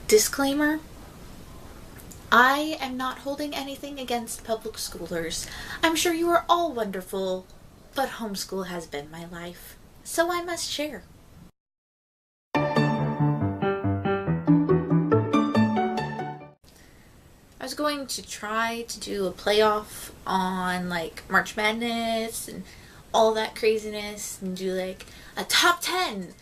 Disclaimer, I am not holding anything against public schoolers. I'm sure you are all wonderful, but homeschool has been my life, so I must share. I was going to try to do a playoff on March Madness and all that craziness and do a top 10.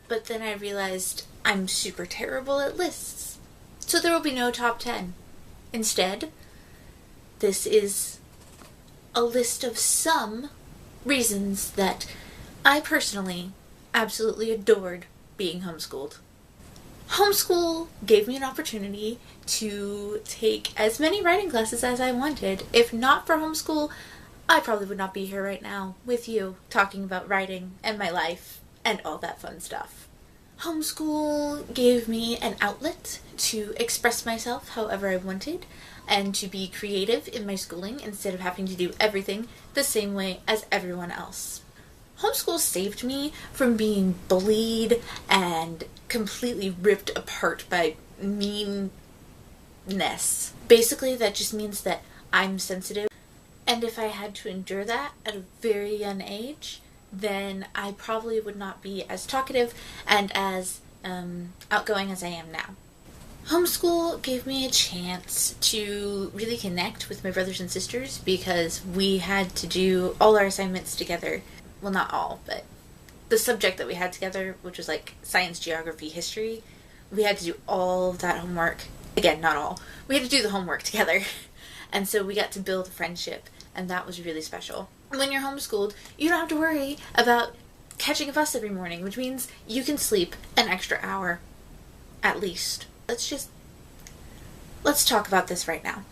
But then I realized I'm super terrible at lists. So there will be no top 10. Instead, this is a list of some reasons that I personally absolutely adored being homeschooled. Homeschool gave me an opportunity to take as many writing classes as I wanted. If not for homeschool, I probably would not be here right now with you talking about writing and my life and all that fun stuff. Homeschool gave me an outlet to express myself however I wanted and to be creative in my schooling instead of having to do everything the same way as everyone else. Homeschool saved me from being bullied and completely ripped apart by meanness. Basically, that just means that I'm sensitive, and if I had to endure that at a very young age, then I probably would not be as talkative and as outgoing as I am now. Homeschool gave me a chance to really connect with my brothers and sisters because we had to do all our assignments together. Well, not all, but the subject that we had together, which was science, geography, history, we had to do all of that homework. Again, not all. We had to do the homework together. And so we got to build a friendship, and that was really special. When you're homeschooled, you don't have to worry about catching a bus every morning, which means you can sleep an extra hour, at least. Let's talk about this right now.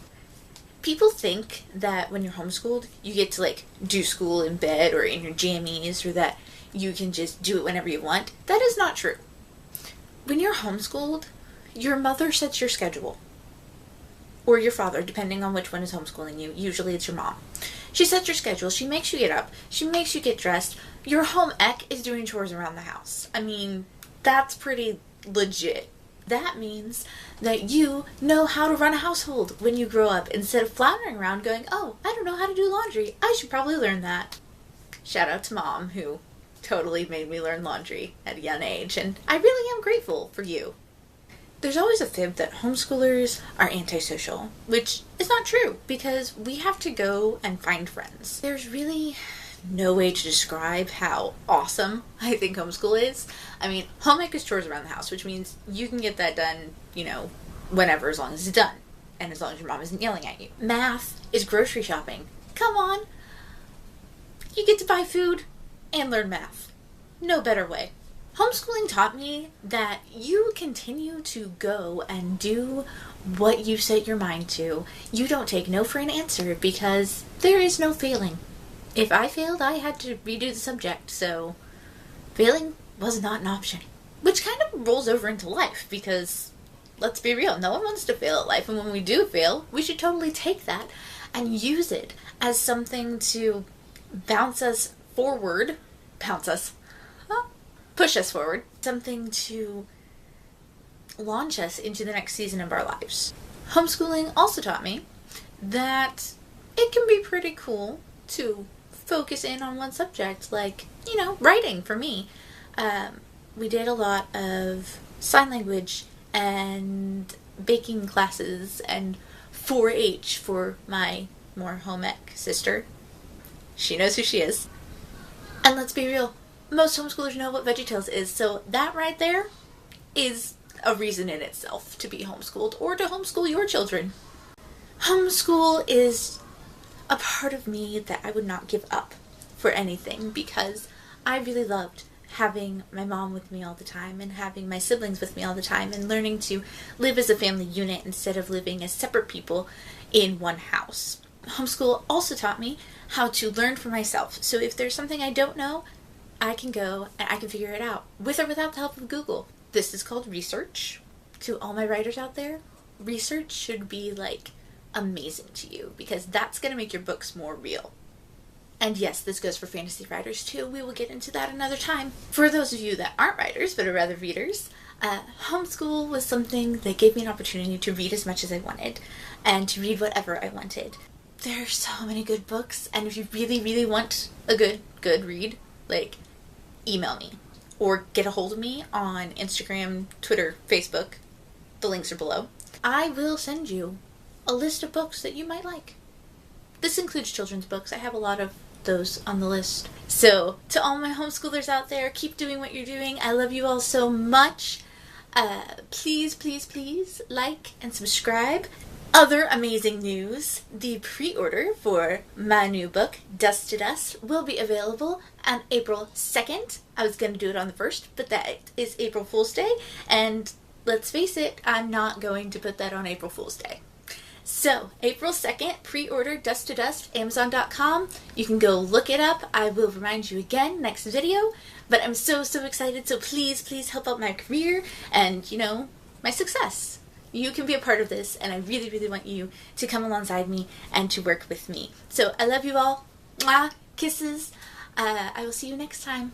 People think that when you're homeschooled, you get to do school in bed or in your jammies, or that you can just do it whenever you want. That is not true. When you're homeschooled, your mother sets your schedule. Or your father, depending on which one is homeschooling you. Usually it's your mom. She sets your schedule. She makes you get up. She makes you get dressed. Your home ec is doing chores around the house. I mean, that's pretty legit. That means that you know how to run a household when you grow up instead of floundering around going, oh, I don't know how to do laundry. I should probably learn that. Shout out to Mom, who totally made me learn laundry at a young age, and I really am grateful for you. There's always a fib that homeschoolers are antisocial, which is not true because we have to go and find friends. There's really no way to describe how awesome I think homeschool is. I mean, home ec is chores around the house, which means you can get that done, whenever, as long as it's done. And as long as your mom isn't yelling at you. Math is grocery shopping. Come on. You get to buy food and learn math. No better way. Homeschooling taught me that you continue to go and do what you set your mind to. You don't take no for an answer because there is no failing. If I failed, I had to redo the subject, so failing was not an option. Which kind of rolls over into life because, let's be real, no one wants to fail at life, and when we do fail, we should totally take that and use it as something to push us forward, something to launch us into the next season of our lives. Homeschooling also taught me that it can be pretty cool to focus in on one subject, writing for me. We did a lot of sign language and baking classes and 4-H for my more home ec sister. She knows who she is. And let's be real, most homeschoolers know what VeggieTales is, so that right there is a reason in itself to be homeschooled or to homeschool your children. Homeschool is a part of me that I would not give up for anything because I really loved having my mom with me all the time and having my siblings with me all the time and learning to live as a family unit instead of living as separate people in one house. Homeschool also taught me how to learn for myself. So if there's something I don't know, I can go and I can figure it out with or without the help of Google. This is called research. To all my writers out there, research should be amazing to you because that's going to make your books more real. And yes, this goes for fantasy writers too. We will get into that another time. For those of you that aren't writers but are rather readers, Homeschool was something that gave me an opportunity to read as much as I wanted and to read whatever I wanted. There are so many good books, and if you really, really want a good read, like, email me or get a hold of me on Instagram, Twitter, Facebook. The links are below. I will send you a list of books that you might like. This includes children's books. I have a lot of those on the list. So, to all my homeschoolers out there, keep doing what you're doing. I love you all so much. Please, please, please like and subscribe. Other amazing news, the pre-order for my new book, Dusted Us, will be available on April 2nd. I was going to do it on the 1st, but that is April Fool's Day, and let's face it, I'm not going to put that on April Fool's Day. So, April 2nd, pre-order Dusted Us, Amazon.com. You can go look it up. I will remind you again next video, but I'm so excited, so please, please help out my career and, you know, my success. You can be a part of this, and I really, really want you to come alongside me and to work with me. So, I love you all. Mwah, kisses. I will see you next time.